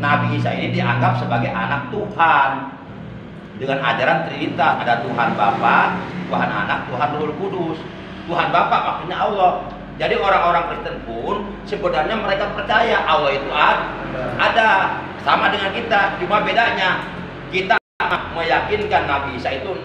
Nabi Isa ini dianggap sebagai anak Tuhan dengan ajaran Trinitas, ada Tuhan Bapa, Tuhan Anak, Tuhan Roh Kudus. Tuhan Bapa maksudnya Allah. Jadi orang-orang Kristen pun sebenarnya mereka percaya Allah itu ada, sama dengan kita, cuma bedanya kita meyakinkan Nabi Isa itu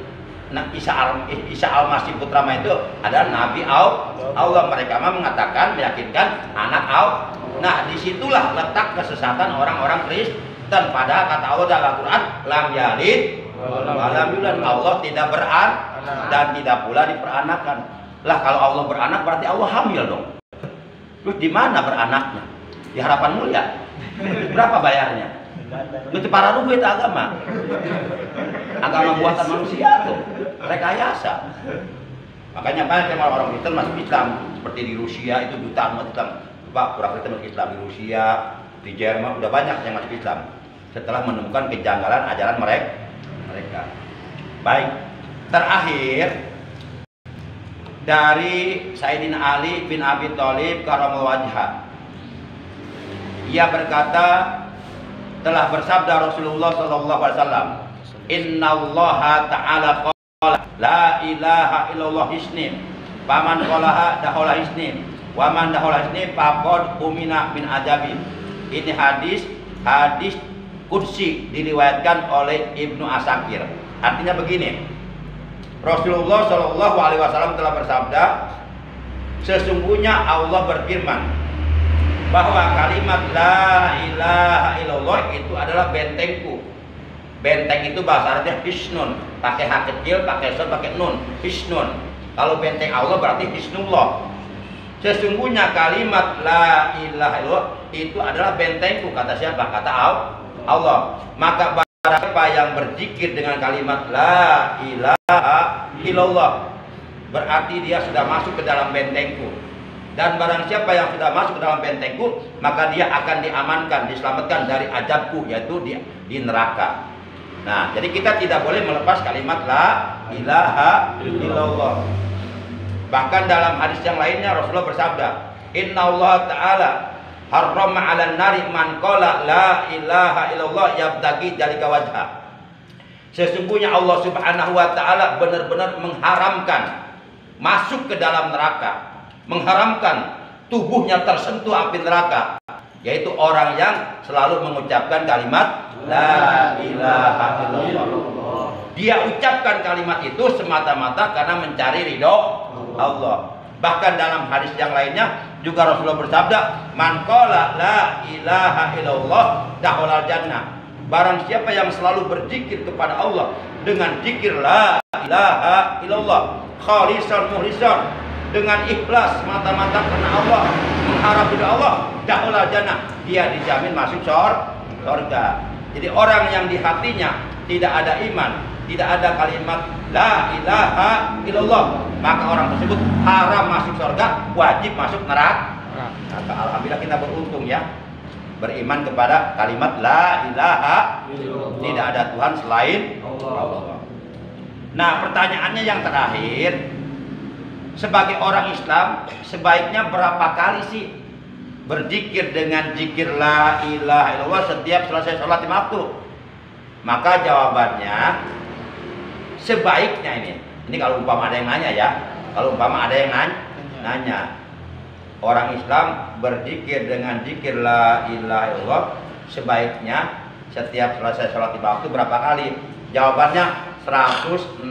Isa Al-Masih Putra itu adalah Nabi Allah. Mereka mengatakan meyakinkan anak Allah. Nah, disitulah letak kesesatan orang-orang Kristen. Padahal kata Allah dalam Al-Quran, lam yalid walam yulad, Allah tidak beranak dan tidak pula diperanakan. Lah kalau Allah beranak berarti Allah hamil dong. Terus di mana beranaknya? Di Harapan Mulia. Berapa bayarnya? Itu para ruh itu agama. Agama buatan manusia tuh, rekayasa. Makanya banyak orang Kristen masuk Islam, seperti di Rusia itu jutaan umat Islam. Orang Kristen masuk Islam di Rusia, di Jerman udah banyak yang masuk Islam setelah menemukan kejanggalan ajaran mereka. Baik, terakhir dari Sayyidina Ali bin Abi Thalib karramallahu wajhah. Ia berkata, telah bersabda Rasulullah sallallahu alaihi wasallam, innallaha ta'ala qala la ilaha illallah isnin faman qalaha dakhala isnin wa man dakhala isnin faqad umina bin adabin. Ini hadis qudsi diriwayatkan oleh Ibnu Asakir. Artinya begini, Rasulullah sallallahu alaihi wasallam telah bersabda, sesungguhnya Allah berfirman bahwa kalimat la ilaha illallah itu adalah bentengku. Benteng itu bahasa Arabnya hisnun, pakai h kecil, pakai son, pakai nun, hisnun. Kalau benteng Allah berarti hisnullah. Sesungguhnya kalimat la ilaha illallah itu adalah bentengku, kata siapa? Kata Allah. Maka barang siapa yang berzikir dengan kalimat la ilaha illallah, berarti dia sudah masuk ke dalam bentengku. Dan barang siapa yang sudah masuk ke dalam bentengku, maka dia akan diamankan, diselamatkan dari azabku, yaitu di neraka. Nah, jadi kita tidak boleh melepas kalimat la ilaha illallah. Bahkan dalam hadis yang lainnya Rasulullah bersabda, innallaha ta'ala harrama 'alan nari man qala la ilaha illallah yabtaghi dzalika wajha. Sesungguhnya Allah Subhanahu wa taala benar-benar mengharamkan masuk ke dalam neraka, mengharamkan tubuhnya tersentuh api neraka, yaitu orang yang selalu mengucapkan kalimat la ilaha illallah. Dia ucapkan kalimat itu semata-mata karena mencari ridho Allah. Bahkan dalam hadis yang lainnya juga Rasulullah bersabda, man qala la ilaha illallah dakhala jannah. Barang siapa yang selalu berzikir kepada Allah dengan zikir la ilaha illallah khalisan muhlisan, dengan ikhlas mata-mata karena Allah, mengharap ridha Allah, dakhala jannah, dia dijamin masuk surga. Jadi orang yang di hatinya tidak ada iman, tidak ada kalimat la ilaha illallah, maka orang tersebut haram masuk surga, wajib masuk neraka. Maka alhamdulillah kita beruntung ya, beriman kepada kalimat la ilaha illallah, tidak ada Tuhan selain Allah. Nah, pertanyaannya yang terakhir, sebagai orang Islam sebaiknya berapa kali sih berzikir dengan zikir la ilaha illallah setiap selesai sholat lima waktu? Maka jawabannya sebaiknya ini kalau umpama ada yang nanya ya, kalau umpama ada yang nanya, orang Islam berzikir dengan zikir la ilaha illallah sebaiknya setiap selesai sholat lima waktu berapa kali? Jawabannya 165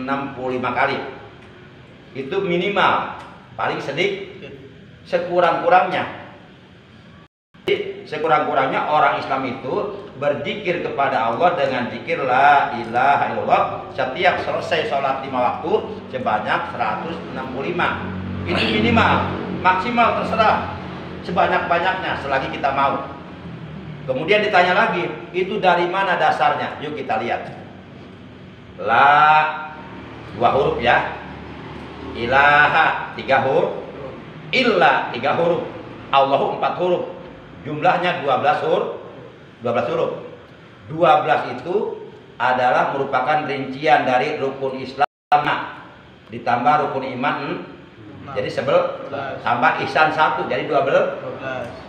kali. Itu minimal, paling sedikit, sekurang-kurangnya. Sekurang-kurangnya orang Islam itu berzikir kepada Allah dengan zikir la ilaha illallah setiap selesai sholat lima waktu sebanyak 165. Itu minimal, maksimal terserah sebanyak-banyaknya selagi kita mau. Kemudian ditanya lagi, itu dari mana dasarnya? Yuk kita lihat. La 2 huruf ya, ilaha 3 huruf, illa 3 huruf, Allahu 4 huruf. Jumlahnya 12 huruf. 12 itu adalah merupakan rincian dari rukun Islam ditambah rukun iman. Jadi 11 tambah ihsan 1 jadi 12.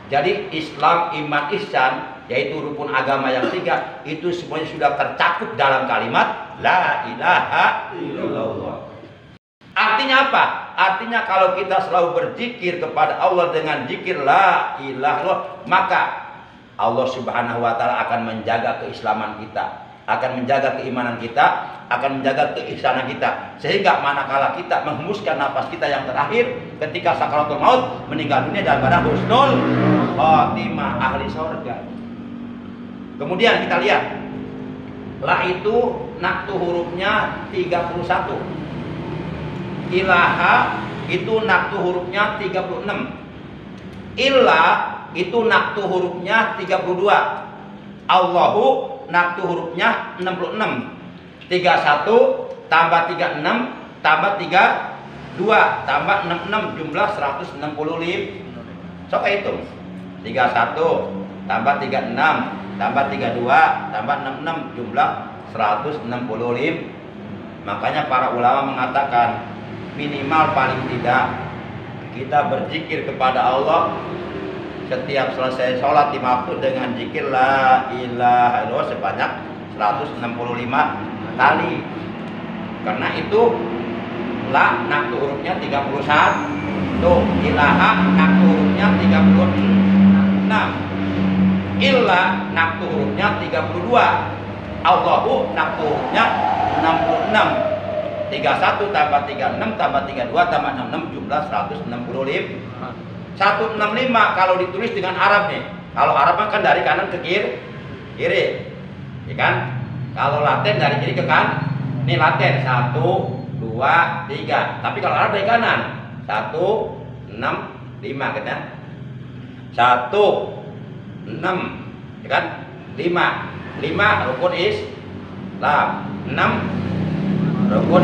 Jadi Islam, iman, ihsan yaitu rukun agama yang 3, itu semuanya sudah tercakup dalam kalimat la ilaha illallah. Artinya apa? Artinya kalau kita selalu berzikir kepada Allah dengan zikir la ilaha illallah, maka Allah Subhanahu wa taala akan menjaga keislaman kita, akan menjaga keimanan kita, akan menjaga keihsanan kita, sehingga manakala kita menghembuskan nafas kita yang terakhir ketika sakaratul maut, meninggal dunia dalam keadaan husnul khatimah, ahli surga. Kemudian kita lihat, la itu naktu hurufnya 31, ilaha itu naktu hurufnya 36, illa itu naktu hurufnya 32, Allahu naktu hurufnya 66. 31 tambah 36 tambah 32 tambah 66 jumlah 165. Sok hitung. 31 tambah 36 tambah 32 tambah 66 jumlah 165. Makanya para ulama mengatakan minimal paling tidak kita berzikir kepada Allah setiap selesai sholat 5 waktu dengan zikir la ilaha illallah sebanyak 165 kali. Karena itu la naktu hurufnya 31, ilaha naktu hurufnya 36, illa naktu hurufnya 32, Allahu naktu hurufnya 66. 31 tambah 36 tambah 32 tambah 66 jumlah 165. 165 kalau ditulis dengan Arab nih. Kalau Arab kan dari kanan ke kiri, ya kan? Kalau Latin dari kiri ke kanan. Ini Latin 1, 2, 3. Tapi kalau Arab dari kanan 1, 6, 5 kan? 1, 6, ya kan? 5 rukun Islam, 6 rukun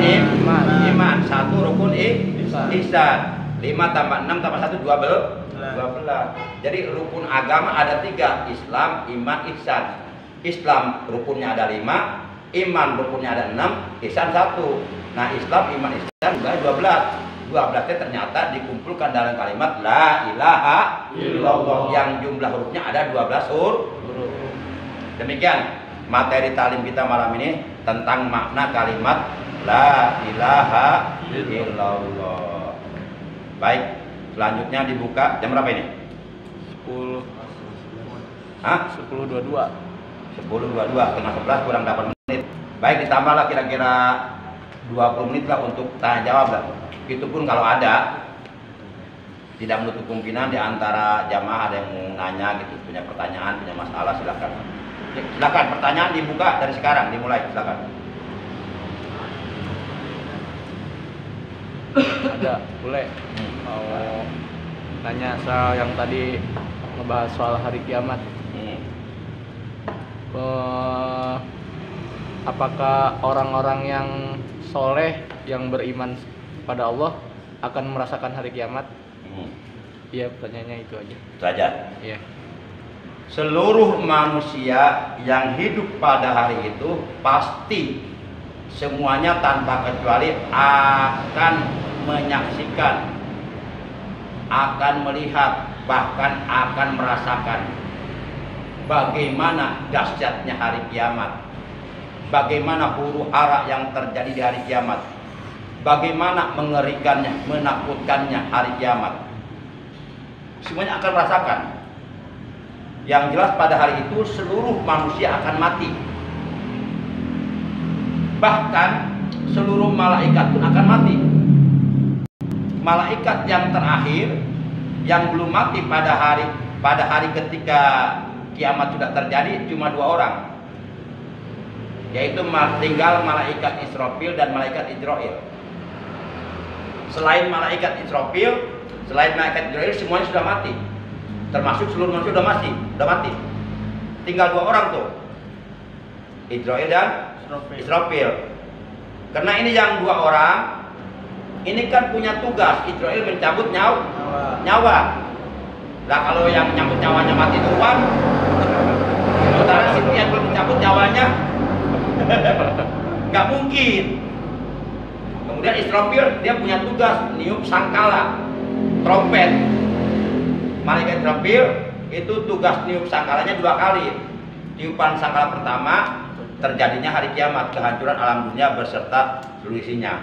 iman, 1 rukun ihsan. 5 tambah 6 tambah 1 12. Jadi rukun agama ada 3, Islam, iman, ihsan. Islam rukunnya ada 5, iman rukunnya ada 6, ihsan 1. Nah, Islam, iman, ihsan jumlahnya 12. 12 ternyata dikumpulkan dalam kalimat la ilaha illallah yang jumlah hurufnya ada 12 huruf. Demikian materi talim kita malam ini tentang makna kalimat la ilaha illallah. Baik, selanjutnya dibuka jam berapa ini? 10. Hah? 10.22. 10.22, tengah 11 kurang 8 menit. Baik, ditambahlah kira-kira 20 menit lah untuk tanya jawab lah. Itu pun kalau ada, tidak menutup kemungkinan di antara jamaah ada yang mau nanya gitu, punya pertanyaan, punya masalah, silakan. Silakan, pertanyaan dibuka dari sekarang, dimulai, silakan. Ada, boleh. Mau nanya soal yang tadi ngebahas soal hari kiamat. Apakah orang-orang yang soleh yang beriman pada Allah akan merasakan hari kiamat? Iya, pertanyaannya itu aja. Itu aja. Iya. Seluruh manusia yang hidup pada hari itu pasti semuanya tanpa kecuali akan menyaksikan, akan melihat, bahkan akan merasakan bagaimana dahsyatnya hari kiamat, bagaimana huru hara yang terjadi di hari kiamat, bagaimana mengerikannya, menakutkannya hari kiamat. Semuanya akan merasakan. Yang jelas pada hari itu seluruh manusia akan mati. Bahkan seluruh malaikat pun akan mati. Malaikat yang terakhir yang belum mati pada hari ketika kiamat sudah terjadi cuma 2 orang, yaitu tinggal malaikat Israfil dan malaikat Ijrail. Selain malaikat Israfil, semuanya sudah mati. Termasuk seluruh manusia sudah mati. Tinggal 2 orang tuh, Ijrail dan Israfil. Karena ini yang 2 orang ini kan punya tugas. Ijrail mencabut nyawa. Nah, kalau yang nyambut nyawanya mati duluan, sementara si yang belum mencabut nyawanya nggak mungkin. Kemudian Israfil dia punya tugas niup sangkala, trompet. Malaikat Israfil itu tugas niup sangkalanya 2 kali. Tiupan sangkala pertama terjadinya hari kiamat, kehancuran alam dunia beserta seluruh isinya.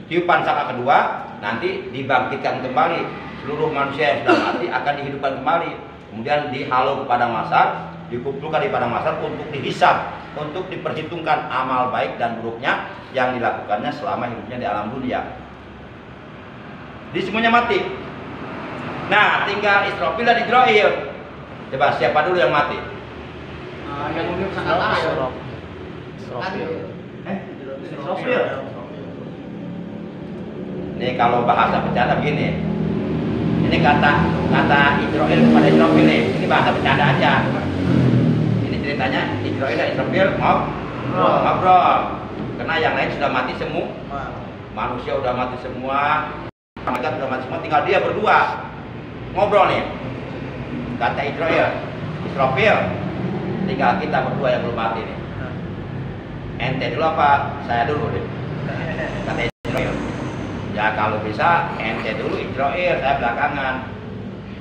Tiupan sangkala kedua nanti dibangkitkan kembali, seluruh manusia yang sudah mati akan dihidupkan kembali, kemudian dihalau ke padang mahsyar, dikumpulkan di padang mahsyar untuk dihisab, untuk diperhitungkan amal baik dan buruknya yang dilakukannya selama hidupnya di alam dunia. Di semuanya mati. Nah, tinggal Israfil dan Ijrail. Coba siapa dulu yang mati? Yang mungkin sangat Israfil. Ini kalau bahasa bercanda begini. Ini kata Ijrail kepada Israfil nih. Ini bahasa bercanda aja. Ini ceritanya Ijrail dan Israfil ngobrol. Karena yang lain sudah mati semua. Manusia udah mati semua. Mereka sudah mati semua. Tinggal dia berdua ngobrol nih. Kata Ijrail, Israfil, tinggal kita berdua yang belum mati nih. Ente dulu apa? Saya dulu deh. Kata Ijrail. Ya kalau bisa ente dulu Ijrail, saya belakangan.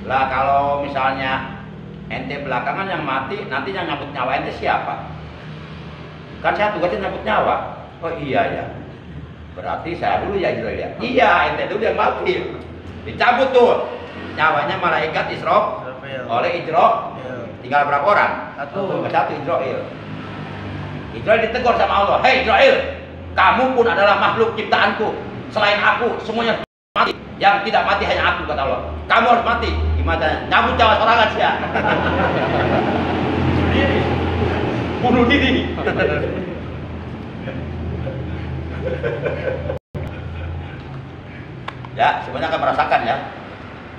Lah kalau misalnya ente belakangan yang mati, nanti yang nyabut nyawa ente siapa? Kan saya tugasnya nyabut nyawa. Oh iya ya. Berarti saya dulu ya Ijrail ya. Iya, ente dulu yang mati. Dicabut tuh nyawanya malaikat Israfil oleh Ijrail. Tinggal berapa orang? Satu Ijrail. Ijrail ditegur sama Allah. Hei Ijrail, kamu pun adalah makhluk ciptaanku. Selain aku, semuanya mati. Yang tidak mati hanya aku, kata Allah. Kamu harus mati. Gimana? Nyabut nyawa sorangan sih ya. Bunuh diri. Ya, semuanya akan merasakan ya.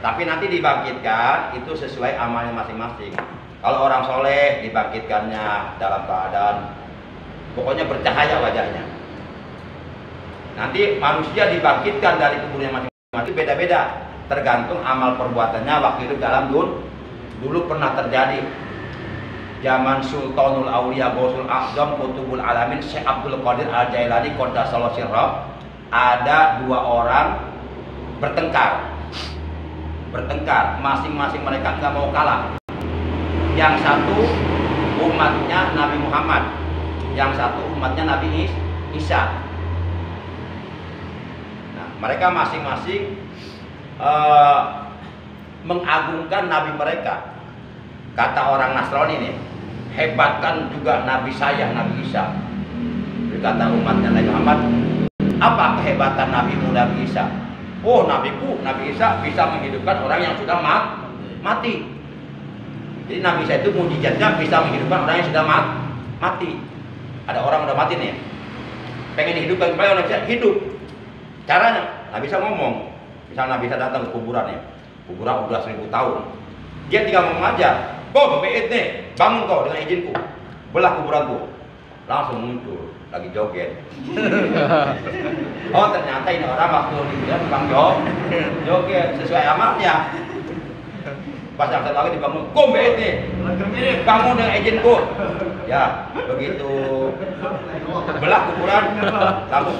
Tapi nanti dibangkitkan itu sesuai amalnya masing-masing. Kalau orang soleh dibangkitkannya dalam keadaan pokoknya bercahaya wajahnya. Nanti manusia dibangkitkan dari kuburnya masing-masing beda-beda, tergantung amal perbuatannya waktu hidup dalam dulu pernah terjadi. Zaman Sultanul Aulia Gausul A'zam Qutbul Alamin Syekh Abdul Qadir Al-Jailani Qaddasallahu sirrah, ada 2 orang bertengkar, masing-masing mereka nggak mau kalah. Yang satu umatnya Nabi Muhammad, yang satu umatnya Nabi Isa. Nah, mereka masing-masing mengagungkan Nabi mereka. Kata orang Nasrani nih, hebatkan juga Nabi saya, Nabi Isa. Kata umatnya Nabi Muhammad, apa kehebatan Nabimu, Nabi Isa? Oh, nabiku, Nabi Isa bisa menghidupkan orang yang sudah mati. Jadi Nabi Isa itu mujizatnya bisa menghidupkan orang yang sudah mati. Ada orang udah mati nih, pengen dihidupkan kembali, orang bisa hidup. Caranya, Nabi Isa ngomong. Misalnya Nabi Isa datang ke kuburan nih, kuburan udah 1000 tahun. Dia tinggal ngomong aja, "Kau beit nih, bangun kau dengan izinku." Belah kuburan tuh, langsung muncul lagi joget. Oh ternyata ini orang waktu dibilang bang joget sesuai amalnya. Pas yang satu lagi dibangun, "Kau beit nih, bangun dengan izinku." Ya begitu belah kuburan, langsung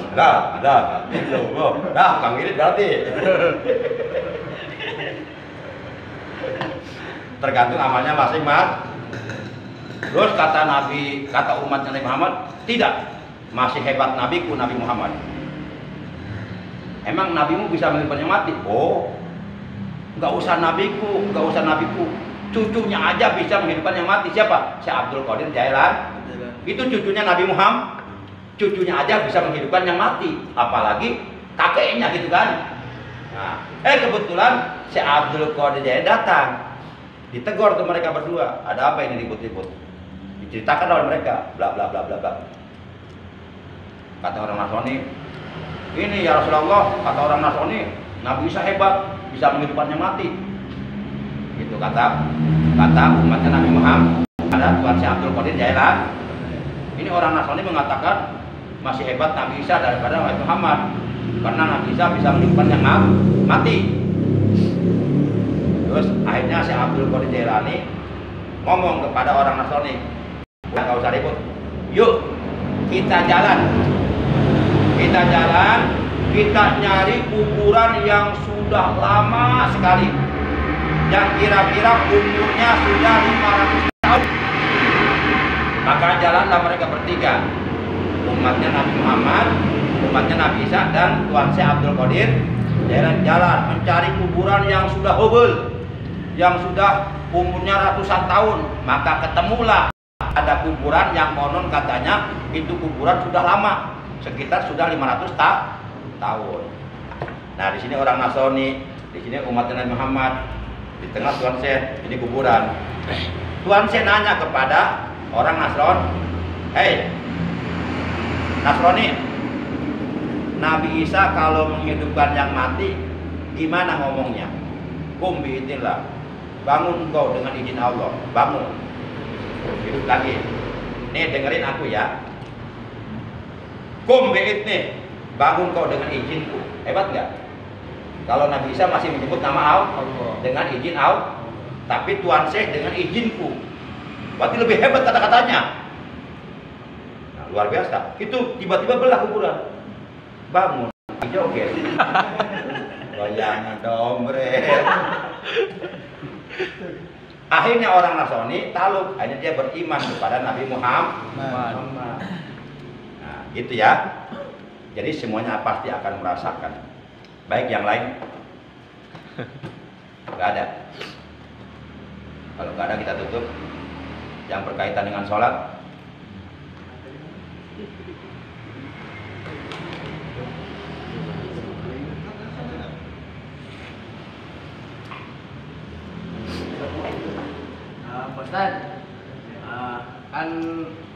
Kang Wirid berarti. Tergantung amalnya masing-masing. Terus kata umatnya Nabi Muhammad, tidak, masih hebat nabiku Nabi Muhammad. Emang nabimu bisa menghidupkan yang mati? Oh, nggak usah nabiku, cucunya aja bisa menghidupkan yang mati. Siapa? Syekh Abdul Qadir Jailan. Itu cucunya Nabi Muhammad. Cucunya aja bisa menghidupkan yang mati, apalagi kakeknya gitu kan. Nah, kebetulan Syekh Abdul Qadir Jailan datang. Ditegur tuh mereka berdua, ada apa ini ribut-ribut? Diceritakan oleh mereka, bla bla bla bla bla. Kata orang Nasrani, ini ya Rasulullah, kata orang Nasrani, Nabi Isa hebat, bisa menghidupkan yang mati. Itu kata umatnya Nabi Muhammad. Ada Tuhan Syekh Abdul Qadir Jailan. Ini orang Nasrani mengatakan masih hebat Nabi Isa daripada Nabi Muhammad, karena Nabi Isa bisa menghidupkan yang mati. Terus akhirnya Syekh Abdul Qadir Jailani ngomong kepada orang Nasrani, nggak usah ribut, yuk kita jalan, kita nyari kuburan yang sudah lama sekali yang kira-kira umurnya sudah 500 tahun. Maka jalanlah mereka bertiga, umatnya Nabi Muhammad, umatnya Nabi Isa, dan Tuan Syekh Abdul Qadir. Jalan mencari kuburan yang sudah hubul, yang sudah umurnya ratusan tahun. Maka ketemulah ada kuburan yang konon katanya itu kuburan sudah lama, sekitar sudah 500 tahun. Nah, di sini orang Nasrani, di sini umat Nabi Muhammad, di tengah Tuan Syekh, ini kuburan. Tuan Syekh nanya kepada orang Nasrani, "Hei, Nasrani, Nabi Isa kalau menghidupkan yang mati, gimana ngomongnya?" "Qum biidznillah." Bangun kau dengan izin Allah, bangun. Hidup lagi. Nih dengerin aku ya. "Qum biidzni." Bangun kau dengan izinku. Hebat nggak? Kalau Nabi Isa masih menyebut nama Allah dengan izin Allah, tapi Tuan Syekh dengan izinku. Berarti lebih hebat kata-katanya. Nah, luar biasa. Itu tiba-tiba belah kuburan. Bangun. Joget. Goyangan dombre. Akhirnya orang Nasrani taluk, akhirnya dia beriman kepada Nabi Muhammad. Nah, gitu ya. Jadi semuanya pasti akan merasakan. Baik, yang lain? Gak ada. Kalau gak ada kita tutup. Yang berkaitan dengan sholat. Ustaz, kan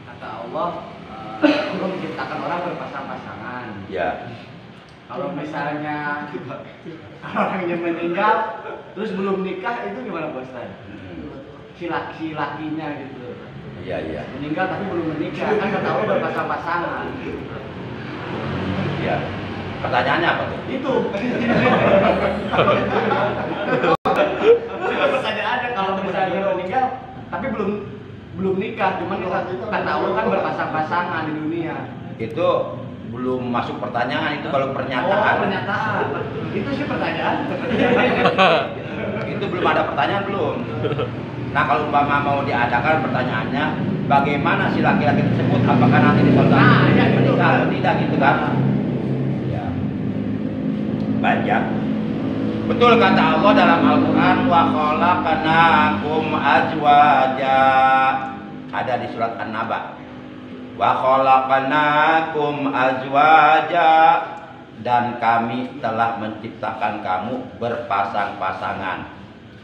kata Allah, Allah menciptakan orang berpasang-pasangan. Ya. Kalau misalnya orangnya meninggal, terus belum nikah, itu gimana Pak Ustaz? Si lakinya gitu. Iya, iya. Meninggal tapi belum menikah, kan kata Allah berpasang-pasangan. Iya. Pertanyaannya apa tuh? Itu. Pertanyaannya kalau misalnya meninggal tapi belum nikah, cuman kata Allah kan berpasang-pasangan di dunia. Itu belum masuk pertanyaan, itu kalau pernyataan. Oh, pernyataan. Itu sih pertanyaan. Itu belum ada pertanyaan belum. Nah, kalau umpama mau diadakan pertanyaannya, bagaimana si laki-laki tersebut, apakah nanti di suatu ya, menikah atau tidak gitu kan? Ya. Baik ya. Betul kata Allah dalam Al-Quran, wa khalaqnakum azwaja. Ada di surat An-Naba. Wa khalaqnakum azwaja, dan kami telah menciptakan kamu berpasang-pasangan.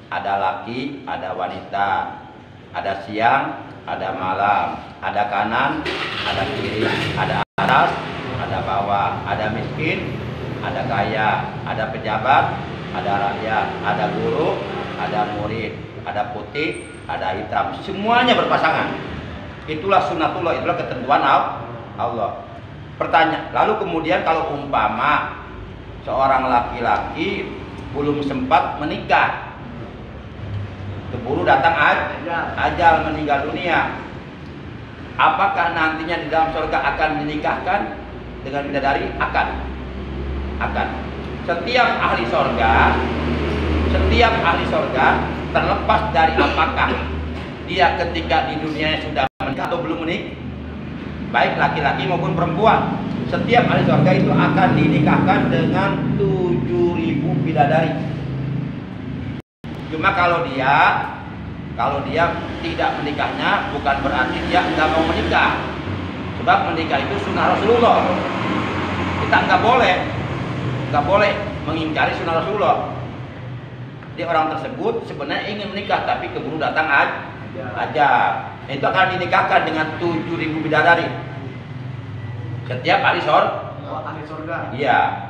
Ada laki, ada wanita, ada siang, ada malam, ada kanan, ada kiri, ada atas, ada bawah, ada miskin, ada kaya, ada pejabat, ada rakyat, ada guru, ada murid, ada putih, ada hitam, semuanya berpasangan. Itulah sunnatullah, itulah ketentuan Allah. Pertanyaan, lalu kemudian kalau umpama seorang laki-laki belum sempat menikah, keburu datang ajal meninggal dunia, apakah nantinya di dalam surga akan dinikahkan dengan bidadari? Akan. Setiap ahli surga terlepas dari apakah dia ketika di dunia sudah menikah atau belum menikah, baik laki-laki maupun perempuan, setiap ahli surga itu akan dinikahkan dengan 7.000 bidadari. Cuma kalau dia tidak menikahnya, bukan berarti dia nggak mau menikah. Sebab menikah itu sunnah Rasulullah. Kita nggak boleh mengingkari sunnah Rasulullah. Jadi orang tersebut sebenarnya ingin menikah tapi keburu datang aja. Itu akan dinikahkan dengan 7.000 bidadari. Setiap ahli surga. Iya.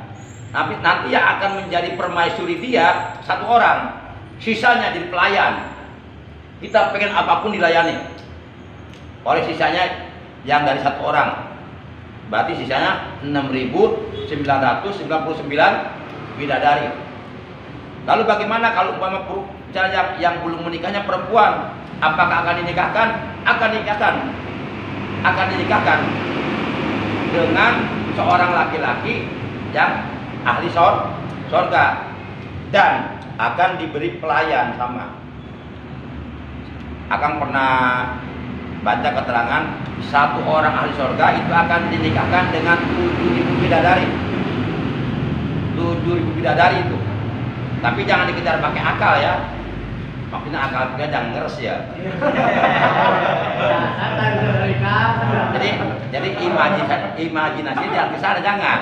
Tapi nanti yang akan menjadi permaisuri dia satu orang. Sisanya jadi pelayan. Kita pengen apapun dilayani. Oleh sisanya yang dari satu orang. Berarti sisanya 6.999 bidadari. Lalu bagaimana kalau umpama yang belum menikahnya perempuan? Apakah akan dinikahkan? Akan dinikahkan dengan seorang laki-laki yang ahli surga. dan akan diberi pelayan sama. Akan pernah baca keterangan satu orang ahli surga itu akan dinikahkan dengan 7.000 bidadari. 7.000 bidadari itu. Tapi jangan dikejar pakai akal ya. Maksudnya akal kita jangan ngeres ya. Jadi imajinasi jangan ke sana, jangan.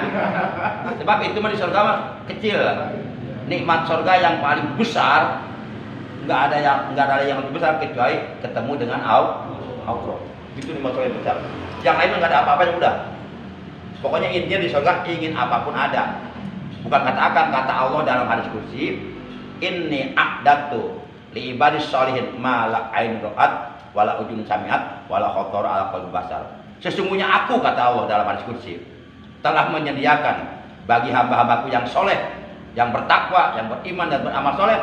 Sebab itu mah di surga mah kecil. Nikmat surga yang paling besar nggak ada yang lebih besar kecuali ketemu dengan Allah. Itu nikmat surga yang besar. Yang lain nggak ada apa-apa yang udah. Pokoknya intinya di surga ingin apapun ada. Bukan kata Allah dalam hadis kursi, inni a'datu li ibadis sholihin ma la ain ra'at wala ujun sami'at wala khatar ala qalbi basar. Sesungguhnya aku, kata Allah dalam hadis kursi, telah menyediakan bagi hamba-hambaku yang soleh, yang bertakwa, yang beriman dan beramal soleh,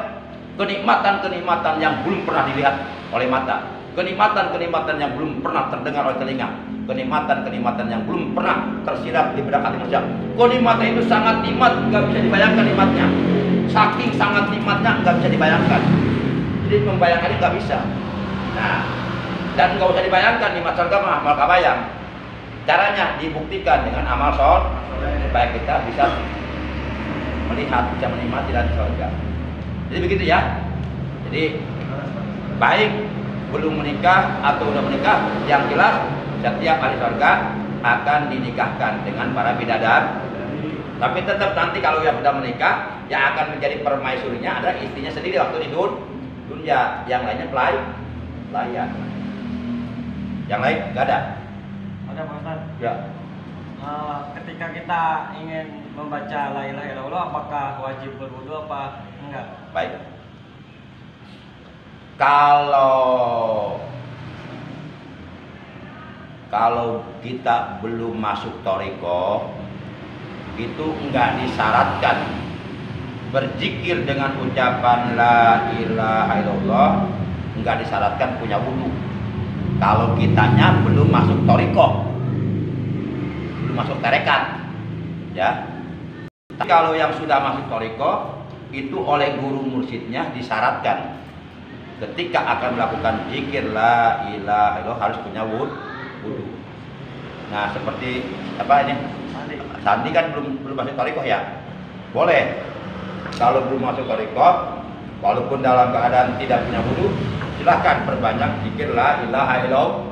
kenikmatan-kenikmatan yang belum pernah dilihat oleh mata, kenikmatan-kenikmatan yang belum pernah terdengar oleh telinga, kenikmatan-kenikmatan yang belum pernah tersirat di benak hati manusia. Kenikmatan itu sangat nikmat, nggak bisa dibayangkan nikmatnya. Saking sangat nikmatnya nggak bisa dibayangkan. Jadi membayangkannya nggak bisa. Nah, dan nggak usah dibayangkan nikmat surga mah amal kabayang. Caranya dibuktikan dengan amal soleh supaya kita bisa melihat, bisa menikmati dari surga. Jadi begitu ya. Jadi baik belum menikah atau udah menikah, yang jelas setiap ahli surga akan dinikahkan dengan para bidadari. Tapi tetap nanti kalau yang sudah menikah, yang akan menjadi permaisurinya adalah istrinya sendiri waktu di dunia. Yang lainnya pelayan. Yang lain nggak ada. Ada Pak Ustaz. Ya. Ketika kita ingin membaca la ilaha illallah, apakah wajib berwudu apa enggak? Baik. Kalau kita belum masuk thariqah, itu enggak disyaratkan berzikir dengan ucapan la ilaha illallah, enggak disyaratkan punya wudu. Kalau kitanya belum masuk thariqah, belum masuk tarekat, ya. Tapi kalau yang sudah masuk thariqah, itu oleh guru mursyidnya disyaratkan ketika akan melakukan zikir la ilaha illallah harus punya wudu. Nah, seperti apa ini? Sandi kan belum masuk thariqah ya. Boleh. Kalau belum masuk thariqah, walaupun dalam keadaan tidak punya wudu, silahkan perbanyak zikir la ilaha illallah.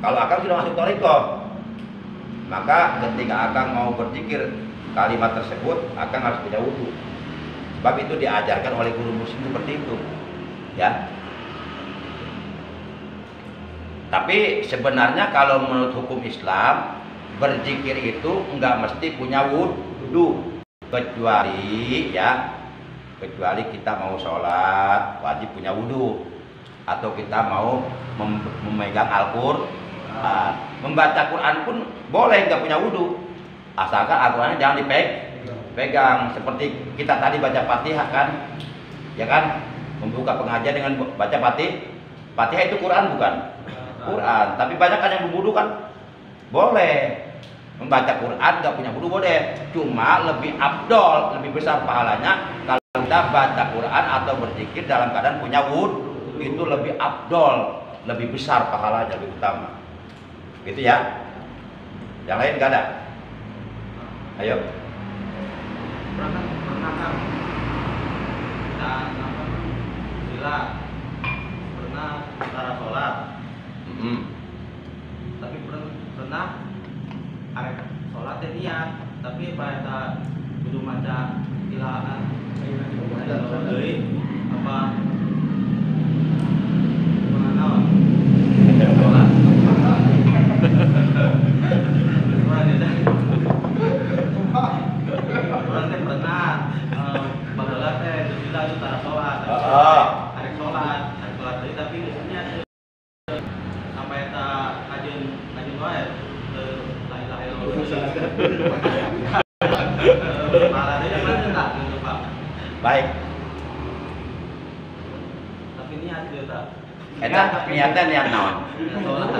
Kalau akan sudah masuk thariqah, maka ketika akan mau berzikir kalimat tersebut akan harus punya wudu. Sebab itu diajarkan oleh guru muslim seperti itu. Ya. Tapi sebenarnya kalau menurut hukum Islam, berzikir itu enggak mesti punya wudu, kecuali kita mau sholat wajib punya wudu, atau kita mau memegang Al-Qur'an. Membaca Quran pun boleh nggak punya wudu, asalkan Al-Qur'annya jangan dipegang. Seperti kita tadi baca Fatihah kan, ya kan, membuka pengajian dengan baca Fatihah itu Quran bukan? Quran. Tapi banyak kan yang berwudu kan? Boleh. Membaca Quran nggak punya wudu boleh. Cuma lebih afdol, lebih besar pahalanya kalau kita baca Quran atau berzikir dalam keadaan punya wudu. Itu lebih afdol, lebih besar pahalanya, lebih utama. Gitu ya. Yang lain nggak ada. Ayo. Pernah kan kita pernah antara sholat, tapi pernah arek sholat dan niat, tapi pada kudu maca ilahan apa mana sholat orang pernah baheula teh juga antara sholat arek sholat tadi tapi biasanya sampai ta ngajun wae la ilaha illallah malah dia kan tak gitu Pak. Baik. Tapi niat dia tak. Eta niatan yang naon? Sholat.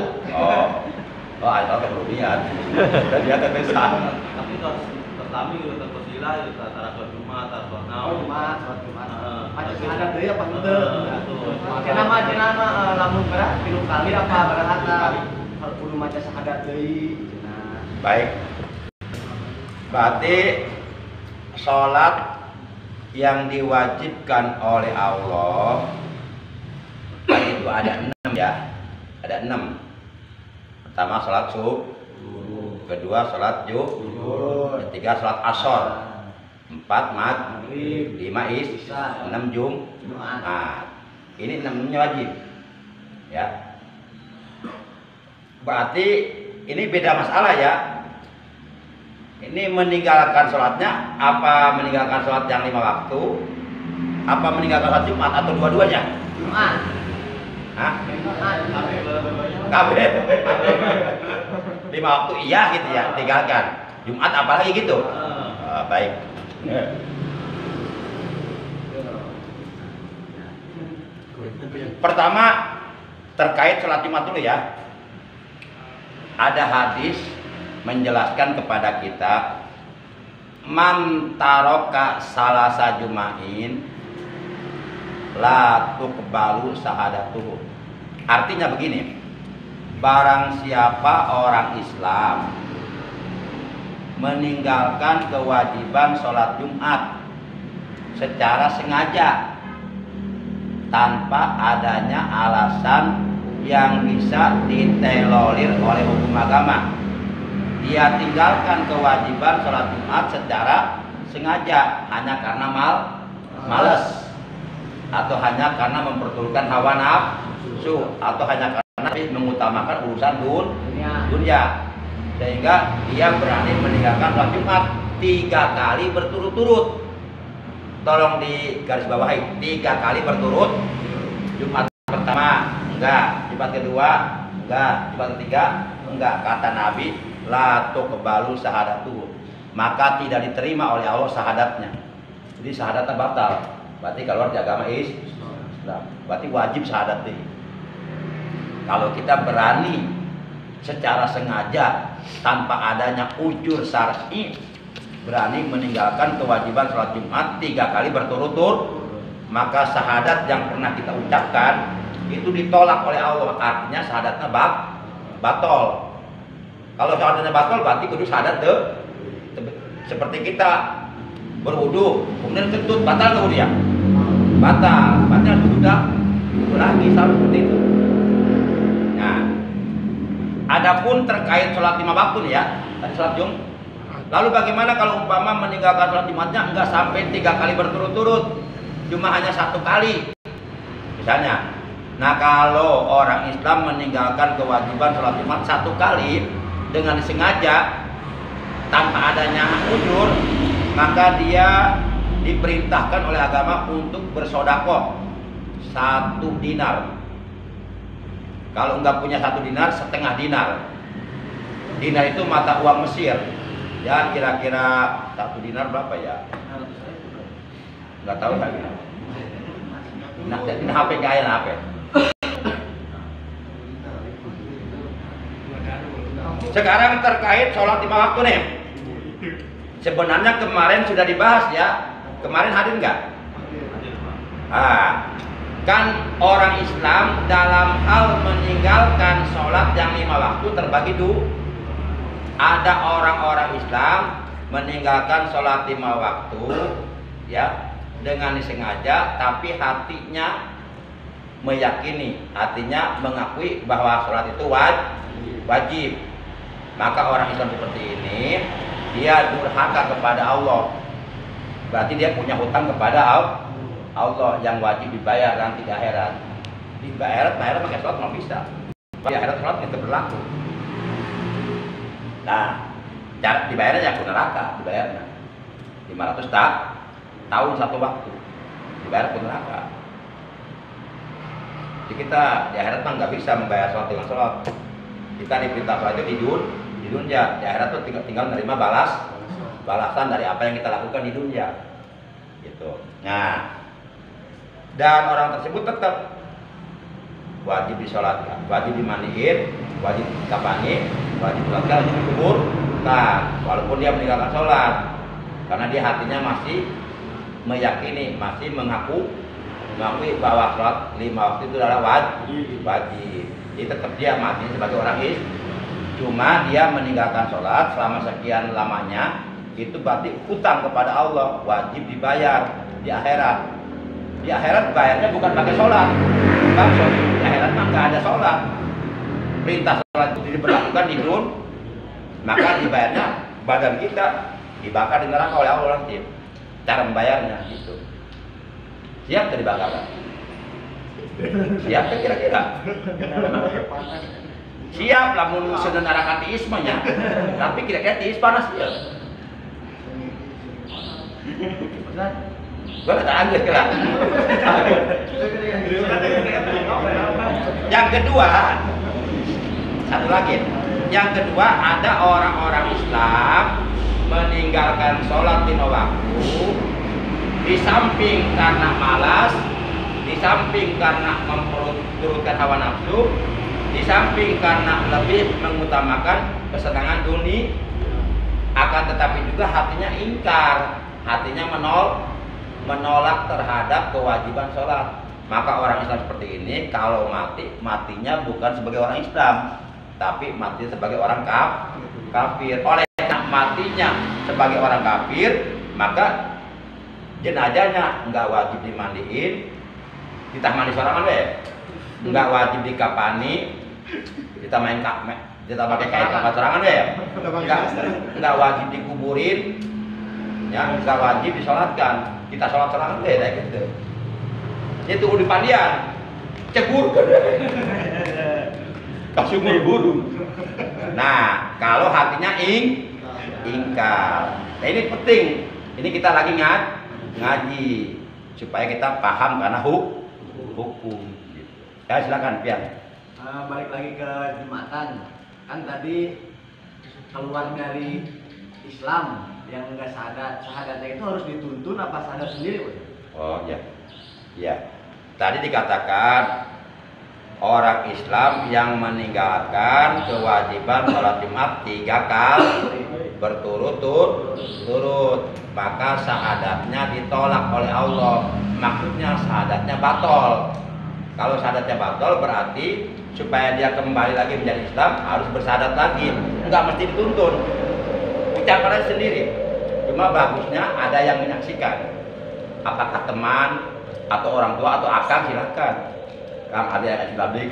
Oh, ada perlu niat. Dan niatan besar. Tapi terus Islami gitu terpesilah gitu antara sholat Jumat atau sholat naon. Jumat, sholat Jumat. Ada Tapi- syahadat deui apa henteu? Betul. Cenama lamun berat 3 kali apa berangkat kudu maca syahadat deui. Cenah. Baik. Berarti sholat yang diwajibkan oleh Allah itu ada 6 ya. Ada 6. Pertama sholat subuh, kedua sholat zuhur, ketiga sholat asar, 4 maghrib, 5 isya, 6 Jumat. Nah, ini 6-nya wajib. Ya. Berarti ini beda masalah ya. Ini meninggalkan sholatnya, apa meninggalkan sholat yang 5 waktu, apa meninggalkan sholat Jumat atau dua-duanya? Jumat. Hah? Jumat. Kabeh. 5 waktu iya gitu ya, tinggalkan. Jumat apalagi gitu. Baik. Pertama terkait sholat Jumat dulu ya. Ada hadis menjelaskan kepada kita man taroka salasa jumain la tuqbalu sahadatuhu. Artinya begini, barang siapa orang Islam meninggalkan kewajiban sholat Jumat secara sengaja tanpa adanya alasan yang bisa ditolerir oleh hukum agama, dia tinggalkan kewajiban sholat Jumat secara sengaja hanya karena malas atau hanya karena memperturutkan hawa nafsu atau hanya karena mengutamakan urusan dunia, sehingga dia berani meninggalkan sholat Jumat 3 kali berturut-turut. Tolong di garis bawahi, 3 kali berturut. Jumat pertama enggak, Jumat kedua enggak, Jumat ketiga enggak. Kata Nabi, la tuqbalu sahadatuhu, maka tidak diterima oleh Allah syahadatnya. Jadi syahadatnya batal, berarti keluar dari agama Islam. Berarti wajib syahadat ini. Kalau kita berani secara sengaja tanpa adanya ujur syar'i berani meninggalkan kewajiban sholat Jumat 3 kali berturut-turut, maka syahadat yang pernah kita ucapkan itu ditolak oleh Allah. Artinya syahadatnya batal. Kalau syahadatnya batal berarti kudu syahadat seperti kita berwudu kemudian kentut, batal nggak wudu ya? Batal. Berarti harus wudu lagi, sama seperti itu. Nah, adapun terkait sholat 5 waktu nih ya, tadi sholat Jumat. Lalu bagaimana kalau umpama meninggalkan sholat Jumatnya enggak sampai 3 kali berturut-turut, cuma hanya 1 kali misalnya. Nah, kalau orang Islam meninggalkan kewajiban sholat Jumat 1 kali dengan sengaja tanpa adanya ujur, maka dia diperintahkan oleh agama untuk bersodakoh 1 dinar. Kalau enggak punya 1 dinar, setengah dinar. Dinar itu mata uang Mesir. Ya kira-kira 1 dinar berapa ya? Nggak tahu lagi. Nah, ini HP kaya HP. Sekarang terkait sholat 5 waktu nih. Sebenarnya kemarin sudah dibahas ya. Kemarin hadir nggak? Kan orang Islam dalam hal meninggalkan sholat yang 5 waktu terbagi dua. Ada orang-orang Islam meninggalkan sholat 5 waktu ya dengan disengaja, tapi hatinya meyakini, hatinya mengakui bahwa sholat itu wajib. Maka orang Islam seperti ini dia durhaka kepada Allah. Berarti dia punya hutang kepada Allah yang wajib dibayar nanti di akhirat. Di akhirat pakai sholat nggak bisa. Di akhirat sholat itu berlaku. Nah, cara dibayarnya ya neraka, dibayarnya 500 tahun 1 waktu, dibayar ke neraka. Jadi kita di akhirat mah nggak bisa membayar sholat dengan sholat. Kita diperintah sholat itu di dunia, di akhirat tuh tinggal menerima balasan dari apa yang kita lakukan di dunia, gitu. Nah, dan orang tersebut tetap wajib disolatkan, wajib dimandiin, wajib dikafani, wajib sholatkan, wajib dikubur. Nah, walaupun dia meninggalkan sholat, karena dia hatinya masih meyakini, masih mengakui bahwa sholat 5 waktu itu adalah wajib. Jadi tetap dia mati sebagai orang Islam. Cuma dia meninggalkan sholat selama sekian lamanya, itu berarti hutang kepada Allah, wajib dibayar di akhirat. Di akhirat bayarnya bukan pakai sholat. Di akhirat mah nggak ada sholat. Perintah sholat itu diberlakukan di dunia, maka dibayarnya badan kita dibakar di neraka oleh Allah nanti. Cara membayarnya gitu. Siap tidak dibakar? Siap kan kira-kira? Siap lah mun sedenara ateismenya. Tapi kira-kira ateis panas ya. Gua enggak anggap kira. Yang kedua, satu lagi. Yang kedua, ada orang-orang Islam meninggalkan sholat lima waktu, di samping karena malas, di samping karena memperturutkan hawa nafsu, di samping karena lebih mengutamakan kesenangan dunia, akan tetapi juga hatinya ingkar, hatinya menolak terhadap kewajiban sholat. Maka orang Islam seperti ini kalau matinya bukan sebagai orang Islam, tapi mati sebagai orang kafir. Oleh karena matinya sebagai orang kafir, maka jenazahnya nggak wajib dimandiin, kita mandi sorangan deh, nggak wajib dikapani, kita pakai kain kapal sorangan deh, nggak wajib dikuburin, ya nggak wajib disolatkan, kita sholat sorangan deh, kayak gitu. Itu udah pandian, cebur kan, kasih burung. Nah, kalau hatinya ingkar, nah ini penting. Ini kita lagi ngaji supaya kita paham karena hukum. Ya silakan Pian. Balik lagi ke Jumatan. Kan tadi keluar dari Islam yang enggak syahadatnya itu harus dituntun apa syahadat sendiri, Bos? Oh ya. Ya. Tadi dikatakan orang Islam yang meninggalkan kewajiban sholat Jumat 3 kali berturut-turut, maka syahadatnya ditolak oleh Allah. Maksudnya syahadatnya batal. Kalau syahadatnya batal berarti supaya dia kembali lagi menjadi Islam harus bersyahadat lagi. Enggak mesti dituntun. Ucapannya sendiri. Cuma bagusnya ada yang menyaksikan. Apakah teman atau orang tua atau akang, silakan. Kang ada yang Islam deh.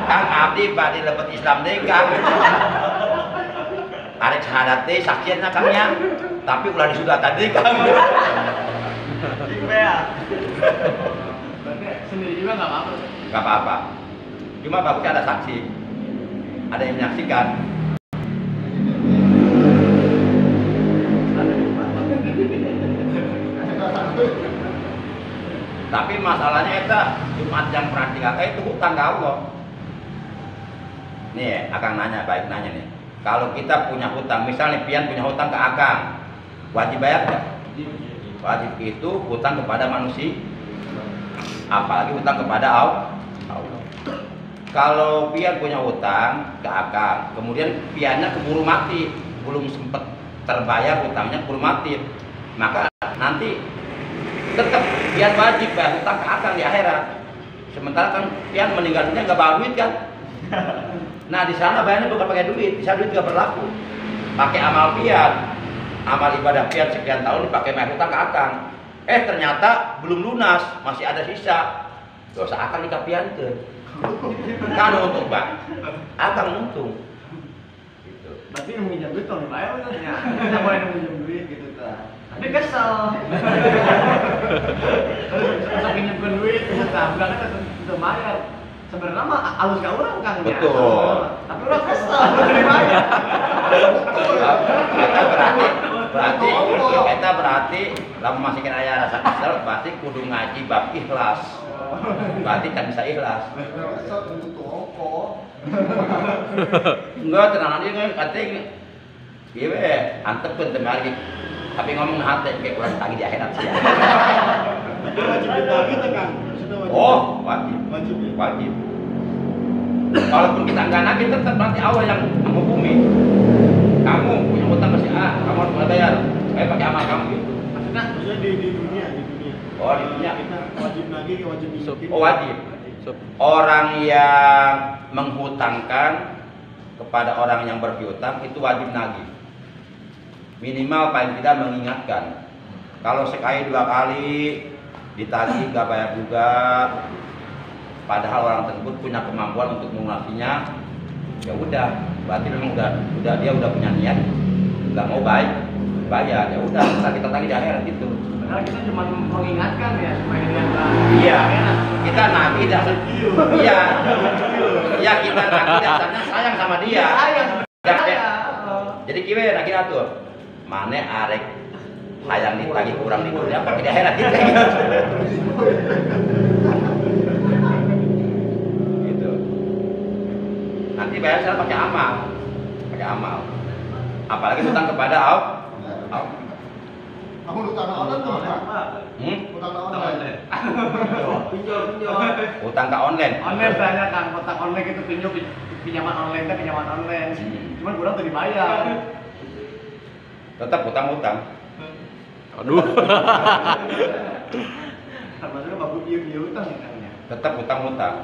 Kang abdi badi lebet Islam deh Kang. Arek syahadat teh saksianna Kangnya, tapi ulah disudah tadi Kang. Berarti sendiri juga nggak apa-apa. Nggak apa-apa. Cuma bagusnya ada saksi, ada yang menyaksikan. Tapi masalahnya itu Jumat yang praktikal itu hutang ke Allah. Nih, Akang nanya, baik nanya nih. Kalau kita punya hutang, misalnya Pian punya hutang ke Akang, wajib bayar nggak? Wajib. Itu hutang kepada manusia, apalagi hutang kepada Allah. Kalau Pian punya hutang ke Akang, kemudian Piannya keburu mati, belum sempat terbayar hutangnya, keburu mati, maka nanti tetap Pian wajib bayar hutang ke Akang di akhirat. Sementara kan Pian meninggal dunia nggak bawa duit kan? Nah di sana bayarnya bukan pakai duit, di sana duit juga berlaku. Pakai amal Pian, amal ibadah Pian sekian tahun dipakai bayar hutang ke Akang. Ternyata belum lunas, masih ada sisa. Dosa Akang dikapiankeun. Kan untung Bang, Akang untung. Gitu. Berarti yang minjem duit tolong bayar benernya. Kita boleh minjem duit gitu kan. Tapi kesel. Terus pinjemkan duit, udah kan udah bayar. Sebenarnya mah halus gak orang Kang. Betul. Tapi orang kesel dibayar. Kita berarti lamun masih kena aya rasa kesel, berarti kudu ngaji bab ikhlas. Berarti kan bisa ikhlas. Enggak, tenang aja kan kating. Ieu we antepkeun teh lagi. Tapi ngomong hati kayak kurang tagi di akhirat sih. Wajib ditagi teh Kang. Oh, wajib. Wajib ya. Wajib. Walaupun kita nggak nagih, tetap nanti Allah yang menghukumi. Kamu punya utang ke si A, kamu harus bayar. Saya pakai amal kamu gitu. Maksudnya di dunia. Oh, di dunia. Kita wajib nagih, wajib miskin. Oh, wajib. Orang yang menghutangkan kepada orang yang berpiutang itu wajib nagih. Minimal paling tidak mengingatkan. Kalau sekali 2 kali ditagih nggak bayar juga, padahal orang tersebut punya kemampuan untuk melunasinya, ya udah, berarti memang udah dia udah punya niat, nggak mau bayar, ya udah kita tagih di akhirat itu. padahal kita cuma mengingatkan ya supaya dia nggak. Iya, kita nagih dasar. Iya, kita nagih dasarnya sayang sama dia. Sayang. Jadi kiwe nagih atur. Mane arek hayang ditagih kurang di dunia apa di akhirat gitu. Gitu. Nanti bayar saya pakai amal. Apalagi utang kepada Allah. Kamu utang online tuh apa? Utang online. Pinjol. Utang ke online. Online banyak kan, kotak online itu pinjaman online. Cuman kurang tuh dibayar. Tetap utang. Aduh. Maksudnya bagus dia utang ya kan ya. Tetap utang.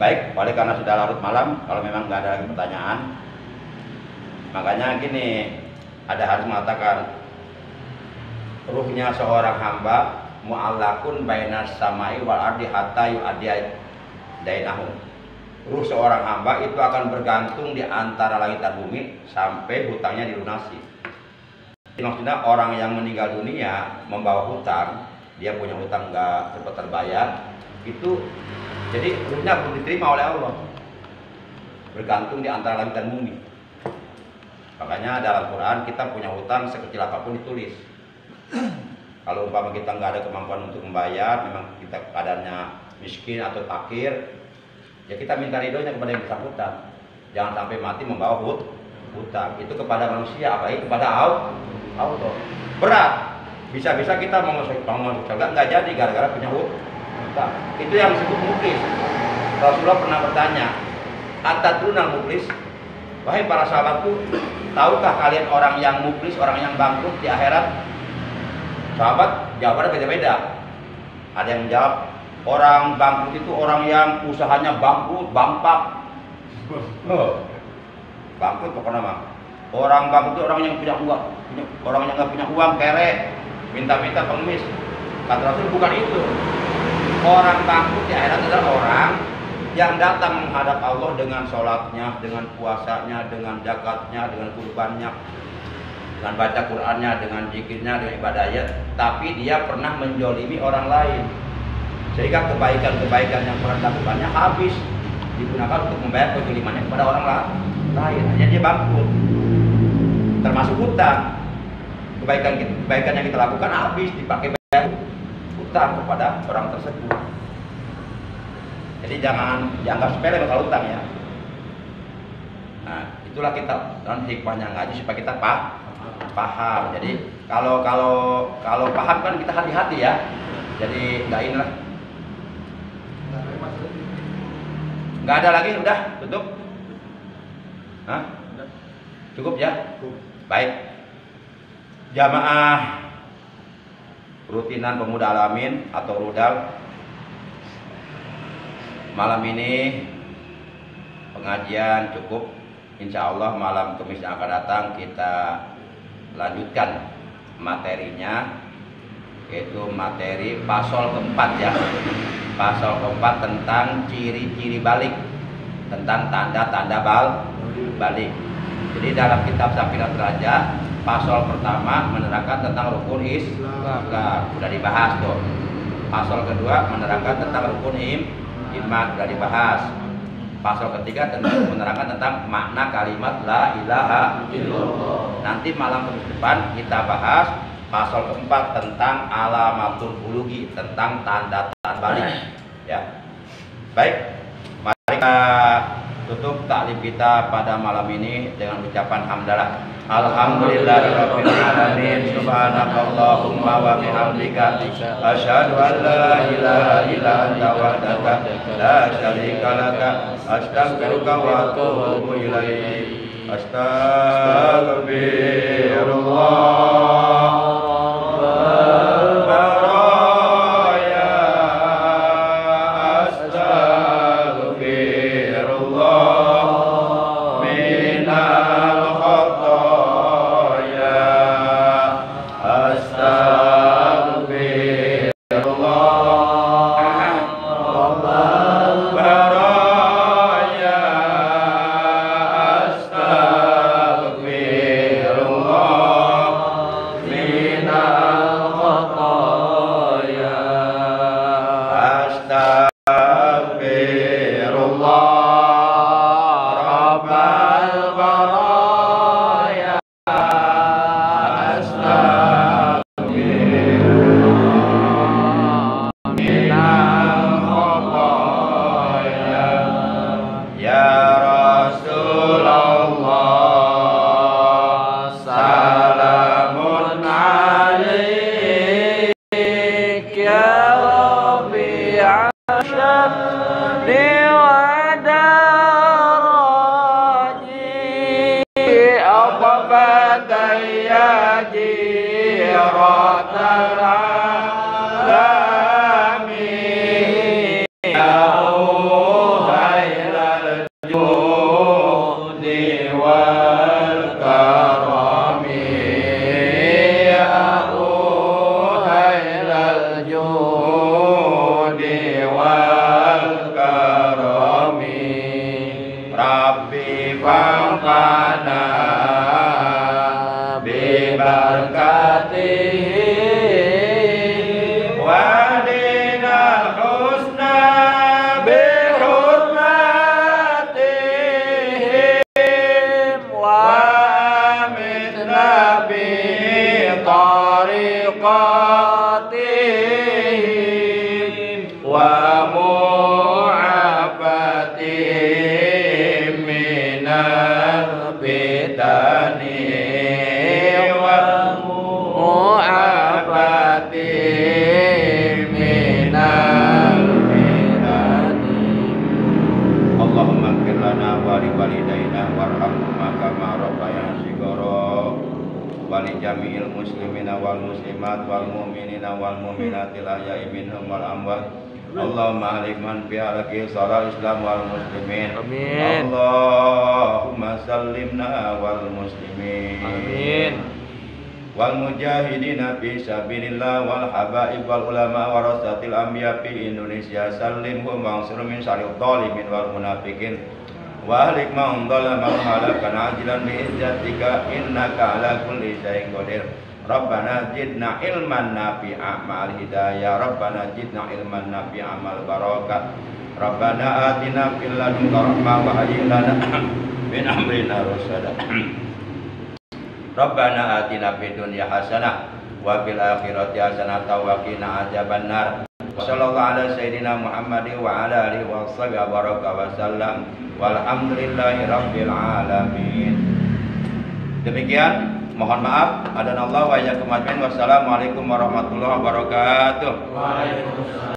Baik, oleh karena sudah larut malam, kalau memang nggak ada lagi pertanyaan, makanya gini, ada harus mengatakan ruhnya seorang hamba mu'allakun bainas samai wal ardi hatta yu'addiya dainahu. Ruh seorang hamba itu akan bergantung di antara langit dan bumi sampai hutangnya dilunasi. Jadi maksudnya orang yang meninggal dunia membawa hutang, dia punya hutang nggak cepat terbayar, itu jadi ruhnya belum diterima oleh Allah. Bergantung di antara langit dan bumi. Makanya dalam Quran kita punya hutang sekecil apapun ditulis. Kalau umpama kita nggak ada kemampuan untuk membayar, memang kita keadaannya miskin atau fakir, ya kita minta ridhonya kepada yang bersangkutan. Jangan sampai mati membawa hutang. Itu kepada manusia, apalagi kepada Allah. Berat. Bisa-bisa kita mau masuk surga nggak jadi gara-gara punya hutang. Itu yang disebut muflis. Rasulullah pernah bertanya, atadrunal muflis? Wahai para sahabatku, tahukah kalian orang yang muflis, orang yang bangkrut di akhirat? Sahabat jawabannya beda-beda. Ada yang menjawab, orang bangkrut itu orang yang usahanya bangpak. Bangkrut pokoknya mah. Orang bangkrut itu orang yang punya uang, orang yang nggak punya uang kere, minta-minta pengemis. Kata Rasul bukan itu. Orang bangkrut di akhirat adalah orang yang datang menghadap Allah dengan sholatnya, dengan puasanya, dengan zakatnya, dengan kurbannya, dengan baca Qur'annya, dengan zikirnya, dengan ibadahnya, tapi dia pernah menjolimi orang lain, sehingga kebaikan-kebaikan yang pernah dilakukannya habis digunakan untuk membayar kezalimannya kepada orang lain. Hanya dia bangkrut, termasuk hutang. Kebaikan yang kita lakukan habis dipakai bayar hutang kepada orang tersebut. Jadi jangan dianggap sepele masalah hutang ya. Nah, itulah kita dan hikmahnya ngaji supaya kita paham. Jadi kalau paham kan kita hati-hati ya. Jadi nggak inilah. Nggak ada lagi, udah tutup. Hah? Cukup ya? Baik. Jamaah rutinan Pemuda Alamin atau rudal, malam ini pengajian cukup. Insya Allah malam Kamis yang akan datang kita lanjutkan materinya, yaitu materi pasal keempat ya. Pasal keempat tentang ciri-ciri balik, tentang tanda-tanda balik. Jadi dalam kitab Safinah Derajat, pasal pertama menerangkan tentang rukun Islam, sudah dibahas tuh. Pasal kedua menerangkan tentang rukun iman, sudah dibahas. Pasal ketiga menerangkan tentang makna kalimat la ilaha illallah. Nanti malam depan kita bahas pasal keempat tentang alamatul bulugi, tentang tanda-tanda balik. Ya, baik. Mari kita tutup taklif kita pada malam ini dengan ucapan hamdalah. Alhamdulillahirabbil alamin. Subhanakallahumma wa bihamdika asyhadu an la ilaha illa anta wahdaka la syarika laka astaghfiruka wa atubu ilaik. Astaghfirullah. Baraya astaghfirullah minal khotoya astaghfirullah. Baraya astaghfirullah minal khotoya astaghfirullah. Rabbal baraya astaghfirullah minal khotoya. Ya Rasulullah, salamun alaik ya Rabbi asyhadu wa daraji abada ya jiratal alamin. Ya uhailal judi wal karami, ya uhailal judi wal karami. Rabbi fa'fana bi barakatihi wa dinal husna bi hurmatihim wa amitna bi tariqatihim wa mu'afatihim minal fitani wa mu'afatihim minal fitani. Allahumma ighfir lana wa li walidayna warhamhuma kama rabbayana shighara wa li jami'il muslimina wal muslimat wal mu'minina wal mu'minatil ahya'i minhum wal amwat. Allahumma ahlik man fi halaqi saral islam wal muslimin. Amin. Allahumma sallimna wal muslimin. Amin. Wal mujahidina fi sabilillah wal habaib wal ulama warasatil anbiya fi Indonesia sallimhum wansur min syarril zalimin wal munafiqin wa ahlik man dhalama halakan ajilan bi izzatika innaka ala kulli syai'in qadir. Rabbana zidna ilman nafi'a ma'al hidayah. Rabbana zidna ilman nafi'a ma'al barakat. Rabbana atina fil ladunka rahmah wa hayyi lana min amrina rasyada. Rabbana atina fid dunya hasanah wa fil akhirati hasanah wa qina adzabannar. Sallallahu ala sayyidina Muhammadin wa ala alihi wa sahbihi baraka wa sallam. Walhamdulillahi rabbil alamin. Demikian, mohon maaf, adanallahu wa iyyakum ajmain. Wassalamualaikum warahmatullahi wabarakatuh. Waalaikumsalam.